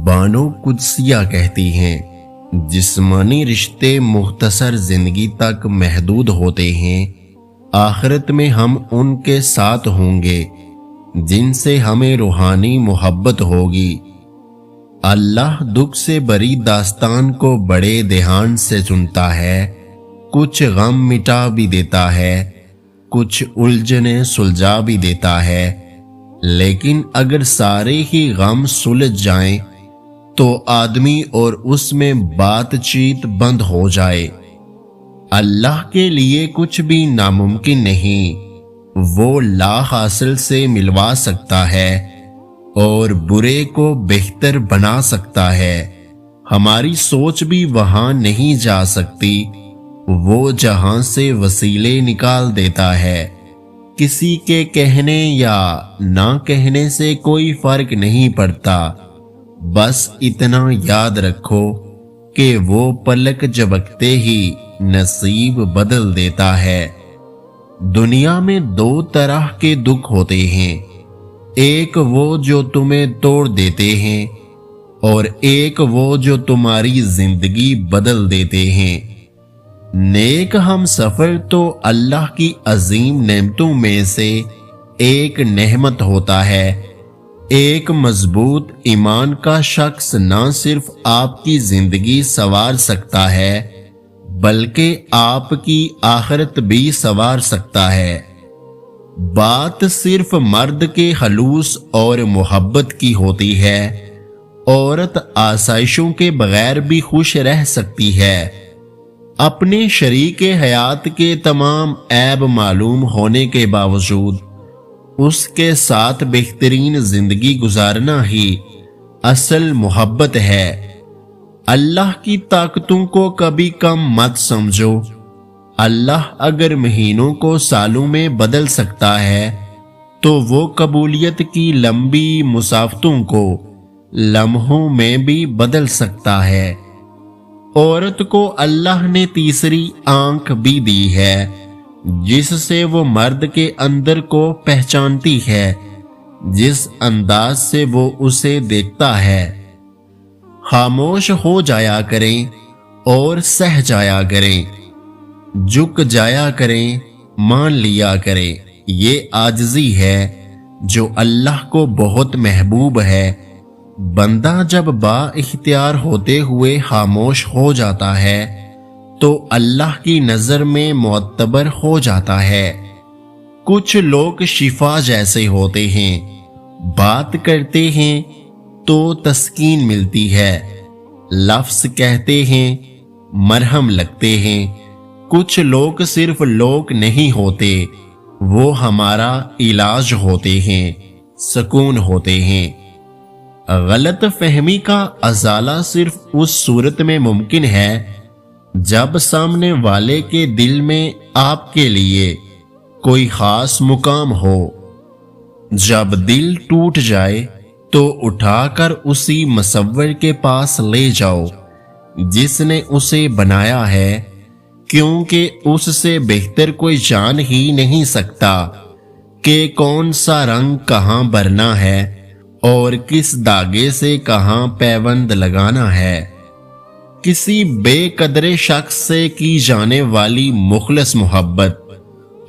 بانو قدسیہ کہتی ہیں، جسمانی رشتے مختصر زندگی تک محدود ہوتے ہیں، آخرت میں ہم ان کے ساتھ ہوں گے جن سے ہمیں روحانی محبت ہوگی۔ اللہ دکھ سے بری داستان کو بڑے دھیان سے سنتا ہے، کچھ غم مٹا بھی دیتا ہے، کچھ الجھنیں سلجھا بھی دیتا ہے، لیکن اگر سارے ہی غم سلجھ جائیں تو آدمی اور اس میں بات چیت بند ہو جائے۔ اللہ کے لیے کچھ بھی ناممکن نہیں، وہ لا حاصل سے ملوا سکتا ہے اور برے کو بہتر بنا سکتا ہے۔ ہماری سوچ بھی وہاں نہیں جا سکتی، وہ جہاں سے وسیلے نکال دیتا ہے۔ کسی کے کہنے یا نہ کہنے سے کوئی فرق نہیں پڑتا، بس اتنا یاد رکھو کہ وہ پلک جھپکتے ہی نصیب بدل دیتا ہے۔ دنیا میں دو طرح کے دکھ ہوتے ہیں، ایک وہ جو تمہیں توڑ دیتے ہیں اور ایک وہ جو تمہاری زندگی بدل دیتے ہیں۔ نیک ہم سفر تو اللہ کی عظیم نعمتوں میں سے ایک نعمت ہوتا ہے۔ ایک مضبوط ایمان کا شخص نہ صرف آپ کی زندگی سنوار سکتا ہے بلکہ آپ کی آخرت بھی سنوار سکتا ہے۔ بات صرف مرد کے خلوص اور محبت کی ہوتی ہے، عورت آسائشوں کے بغیر بھی خوش رہ سکتی ہے۔ اپنے شریک حیات کے تمام عیب معلوم ہونے کے باوجود اس کے ساتھ بہترین زندگی گزارنا ہی اصل محبت ہے۔ اللہ کی طاقتوں کو کبھی کم مت سمجھو۔ اللہ اگر مہینوں کو سالوں میں بدل سکتا ہے تو وہ قبولیت کی لمبی مسافتوں کو لمحوں میں بھی بدل سکتا ہے۔ عورت کو اللہ نے تیسری آنکھ بھی دی ہے جس سے وہ مرد کے اندر کو پہچانتی ہے، جس انداز سے وہ اسے دیکھتا ہے۔ خاموش ہو جایا کریں اور سہ جایا کریں، جھک جایا کریں، مان لیا کریں، یہ عاجزی ہے جو اللہ کو بہت محبوب ہے۔ بندہ جب با اختیار ہوتے ہوئے خاموش ہو جاتا ہے تو اللہ کی نظر میں معتبر ہو جاتا ہے۔ کچھ لوگ شفا جیسے ہوتے ہیں، بات کرتے ہیں تو تسکین ملتی ہے، لفظ کہتے ہیں مرہم لگتے ہیں۔ کچھ لوگ صرف لوگ نہیں ہوتے، وہ ہمارا علاج ہوتے ہیں، سکون ہوتے ہیں۔ غلط فہمی کا ازالہ صرف اس صورت میں ممکن ہے جب سامنے والے کے دل میں آپ کے لیے کوئی خاص مقام ہو۔ جب دل ٹوٹ جائے تو اٹھا کر اسی مصور کے پاس لے جاؤ جس نے اسے بنایا ہے، کیونکہ اس سے بہتر کوئی جان ہی نہیں سکتا کہ کون سا رنگ کہاں بھرنا ہے اور کس دھاگے سے کہاں پیوند لگانا ہے۔ کسی بے قدر شخص سے کی جانے والی مخلص محبت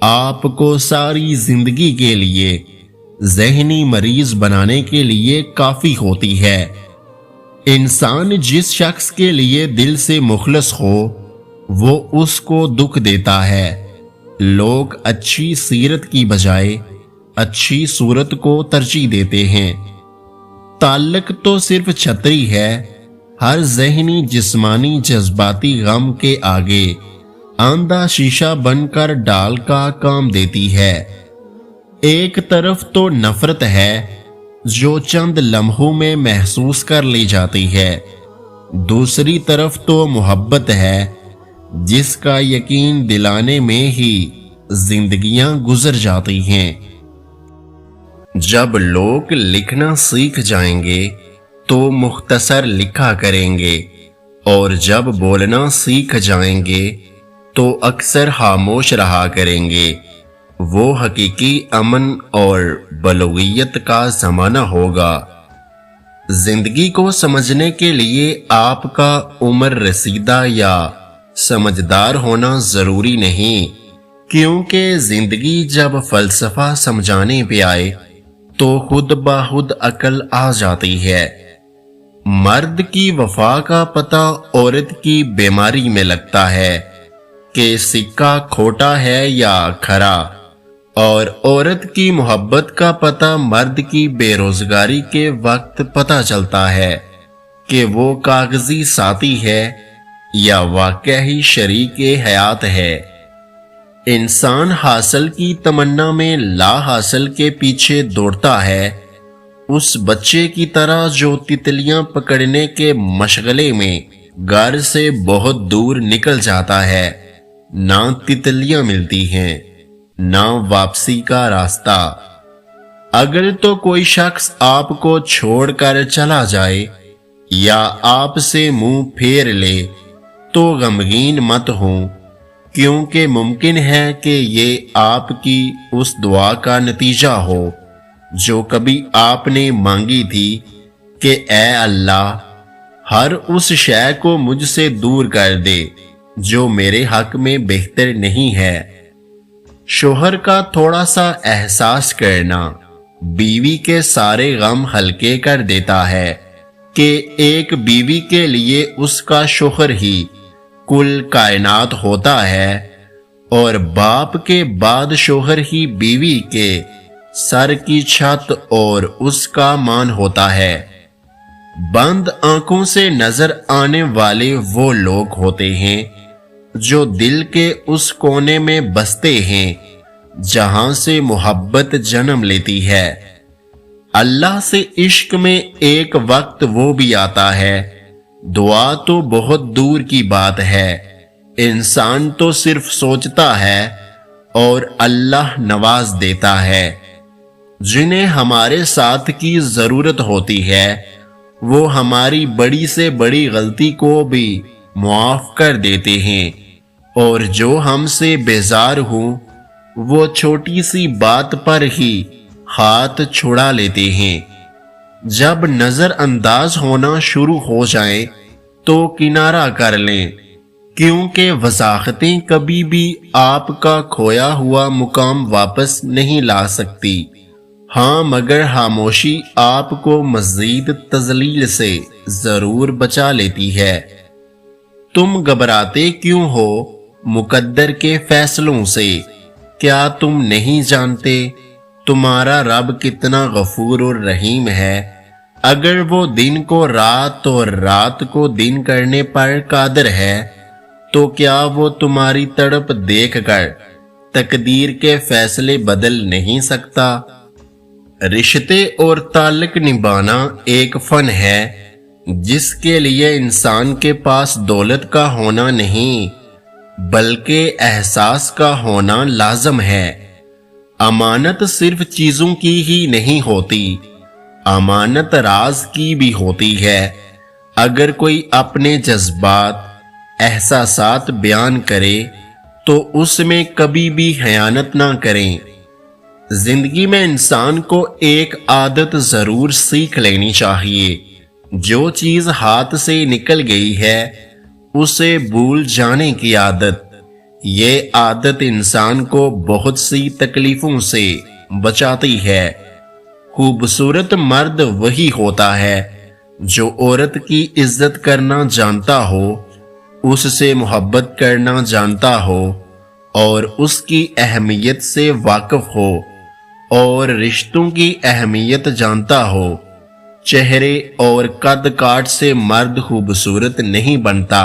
آپ کو ساری زندگی کے لیے ذہنی مریض بنانے کے لیے کافی ہوتی ہے۔ انسان جس شخص کے لیے دل سے مخلص ہو وہ اس کو دکھ دیتا ہے۔ لوگ اچھی سیرت کی بجائے اچھی صورت کو ترجیح دیتے ہیں۔ تعلق تو صرف چھتری ہے، ہر ذہنی جسمانی جذباتی غم کے آگے آندھا شیشہ بن کر ڈال کا کام دیتی ہے۔ ایک طرف تو نفرت ہے جو چند لمحوں میں محسوس کر لی جاتی ہے، دوسری طرف تو محبت ہے جس کا یقین دلانے میں ہی زندگیاں گزر جاتی ہیں۔ جب لوگ لکھنا سیکھ جائیں گے تو مختصر لکھا کریں گے، اور جب بولنا سیکھ جائیں گے تو اکثر خاموش رہا کریں گے۔ وہ حقیقی امن اور بلوغیت کا زمانہ ہوگا۔ जिंदगी को समझने के लिए आपका उम्र रसीदा या समझदार होना जरूरी नहीं, क्योंकि जिंदगी जब फलसफा समझाने पे आए तो खुद ब खुद अकल आ जाती है। मर्द की वफा का पता औरत की बीमारी में लगता है कि सिक्का खोटा है या खरा, और औरत की मोहब्बत का पता मर्द की बेरोजगारी के वक्त पता चलता है कि वो कागजी साथी है या वाकई शरीके हयात है। इंसान हासिल की तमन्ना में ला हासिल के पीछे दौड़ता है, उस बच्चे की तरह जो तितलियां पकड़ने के मशगले में घर से बहुत दूर निकल जाता है। ना तितलियां मिलती हैं, ना वापसी का रास्ता। अगर तो कोई शख्स आपको छोड़कर चला जाए या आपसे मुंह फेर ले तो गमगीन मत हो, क्योंकि मुमकिन है कि ये आपकी उस दुआ का नतीजा हो जो कभी आपने मांगी थी कि ऐ अल्लाह हर उस शय को मुझसे दूर कर दे जो मेरे हक में बेहतर नहीं है। शोहर का थोड़ा सा एहसास करना बीवी के सारे गम हल्के कर देता है कि एक बीवी के लिए उसका शोहर ही कुल कायनात होता है और बाप के बाद शोहर ही बीवी के सर की छत और उसका मान होता है। बंद आंखों से नजर आने वाले वो लोग होते हैं जो दिल के उस कोने में बसते हैं जहां से मोहब्बत जन्म लेती है। अल्लाह से इश्क में एक वक्त वो भी आता है, दुआ तो बहुत दूर की बात है, इंसान तो सिर्फ सोचता है और अल्लाह नवाज देता है। जिन्हें हमारे साथ की जरूरत होती है वो हमारी बड़ी से बड़ी गलती को भी मुआफ कर देते हैं, और जो हमसे बेजार हो वो छोटी सी बात पर ही हाथ छुड़ा लेते हैं। जब नजर अंदाज होना शुरू हो जाए तो किनारा कर लें, क्योंकि वजाहतें कभी भी आपका खोया हुआ मुकाम वापस नहीं ला सकती। हाँ, मगर खामोशी आपको मजीद तजलील से जरूर बचा लेती है। तुम घबराते क्यों हो मुकद्दर के फैसलों से? क्या तुम नहीं जानते तुम्हारा रब कितना गफूर और रहीम है? अगर वो दिन को रात और रात को दिन करने पर कादिर है तो क्या वो तुम्हारी तड़प देखकर तकदीर के फैसले बदल नहीं सकता? रिश्ते और ताल्लुक निभाना एक फन है जिसके लिए इंसान के पास दौलत का होना नहीं बल्कि एहसास का होना लाजम है। अमानत सिर्फ चीजों की ही नहीं होती, अमानत राज की भी होती है। अगर कोई अपने जज्बात एहसासात बयान करे तो उसमें कभी भी खयानत ना करें। जिंदगी में इंसान को एक आदत जरूर सीख लेनी चाहिए, जो चीज हाथ से निकल गई है उसे भूल जाने की आदत। ये आदत इंसान को बहुत सी तकलीफों से बचाती है। खूबसूरत मर्द वही होता है जो औरत की इज्जत करना जानता हो, उससे मोहब्बत करना जानता हो और उसकी अहमियत से वाकिफ हो और रिश्तों की अहमियत जानता हो। चेहरे और कद काट से मर्द खूबसूरत नहीं बनता।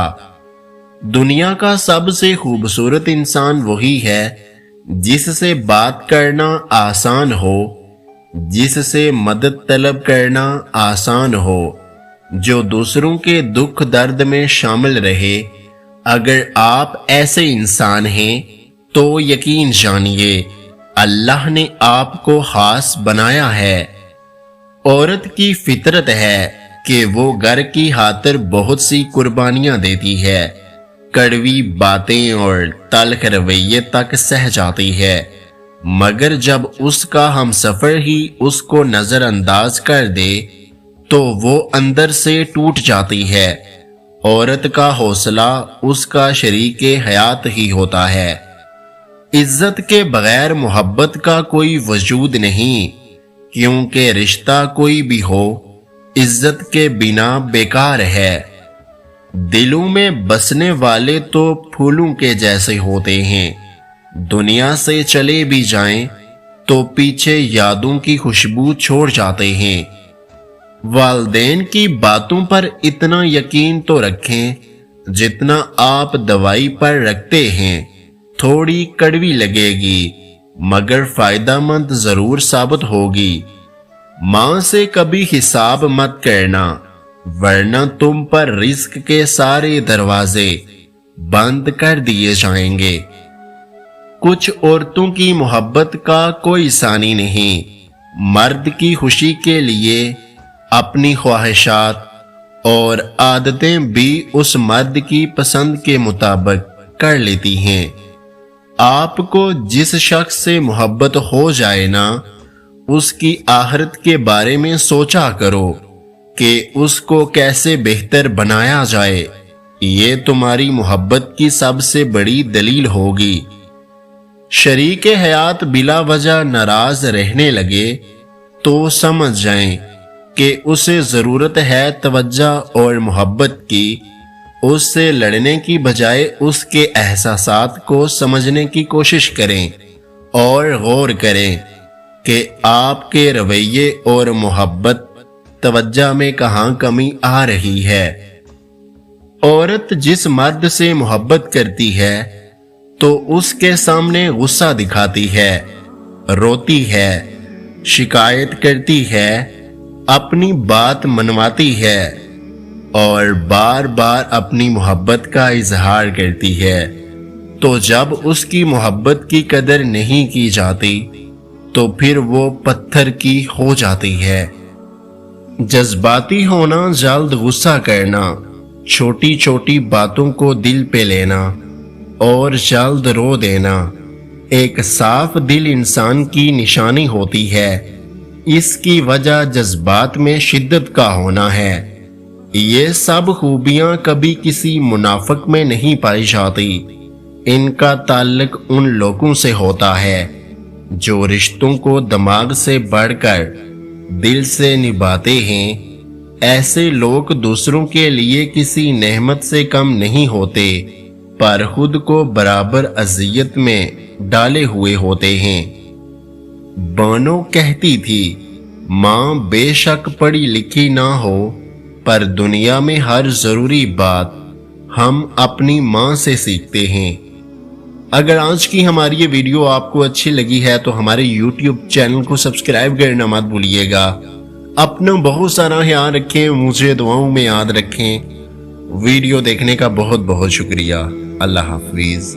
दुनिया का सबसे खूबसूरत इंसान वही है जिससे बात करना आसान हो, जिससे मदद तलब करना आसान हो, जो दूसरों के दुख दर्द में शामिल रहे। अगर आप ऐसे इंसान हैं तो यकीन जानिए अल्लाह ने आपको खास बनाया है। औरत की फितरत है कि वो घर की खातिर बहुत सी कुर्बानियां देती है, कड़वी बातें और तल्ख रवैये तक सह जाती है, मगर जब उसका हमसफर ही उसको नजरअंदाज कर दे तो वो अंदर से टूट जाती है। औरत का हौसला उसका शरीके हयात ही होता है। इज्जत के बगैर मोहब्बत का कोई वजूद नहीं, क्योंकि रिश्ता कोई भी हो इज्जत के बिना बेकार है। दिलों में बसने वाले तो फूलों के जैसे होते हैं, दुनिया से चले भी जाएं तो पीछे यादों की खुशबू छोड़ जाते हैं। वालिदैन की बातों पर इतना यकीन तो रखें जितना आप दवाई पर रखते हैं। थोड़ी कड़वी लगेगी मगर फायदेमंद जरूर साबित होगी। मां से कभी हिसाब मत करना, वरना तुम पर रिस्क के सारे दरवाजे बंद कर दिए जाएंगे। कुछ औरतों की मोहब्बत का कोई सानी नहीं। मर्द की खुशी के लिए अपनी ख्वाहिशात और आदतें भी उस मर्द की पसंद के मुताबिक कर लेती हैं। आपको जिस शख्स से मोहब्बत हो जाए ना, उसकी आखिरत के बारे में सोचा करो कि उसको कैसे बेहतर बनाया जाए। ये तुम्हारी मोहब्बत की सबसे बड़ी दलील होगी। शरीके हयात बिला वजह नाराज रहने लगे तो समझ जाएं कि उसे जरूरत है तवज्जो और मोहब्बत की। उससे लड़ने की बजाय उसके एहसासात को समझने की कोशिश करें और गौर करें कि आपके रवैये और मोहब्बत तवज्जो में कहां कमी आ रही है। औरत जिस मर्द से मोहब्बत करती है तो उसके सामने गुस्सा दिखाती है, रोती है, शिकायत करती है, अपनी बात मनवाती है और बार बार अपनी मोहब्बत का इजहार करती है। तो जब उसकी मोहब्बत की कदर नहीं की जाती तो फिर वो पत्थर की हो जाती है। जज्बाती होना, जल्द गुस्सा करना, छोटी छोटी बातों को दिल पे लेना और जल्द रो देना एक साफ दिल इंसान की निशानी होती है। इसकी वजह जज्बात में शिद्दत का होना है। ये सब खूबियां कभी किसी मुनाफिक में नहीं पाई जाती। इनका ताल्लुक उन लोगों से होता है जो रिश्तों को दिमाग से बढ़कर दिल से निभाते हैं। ऐसे लोग दूसरों के लिए किसी नेमत से कम नहीं होते, पर खुद को बराबर अजियत में डाले हुए होते हैं। बानो कहती थी, मां बेशक पढ़ी लिखी ना हो, पर दुनिया में हर जरूरी बात हम अपनी मां से सीखते हैं। अगर आज की हमारी ये वीडियो आपको अच्छी लगी है तो हमारे YouTube चैनल को सब्सक्राइब करना मत भूलिएगा। अपना बहुत सारा ख्याल रखें, मुझे दुआओं में याद रखें। वीडियो देखने का बहुत बहुत शुक्रिया। अल्लाह हाफिज।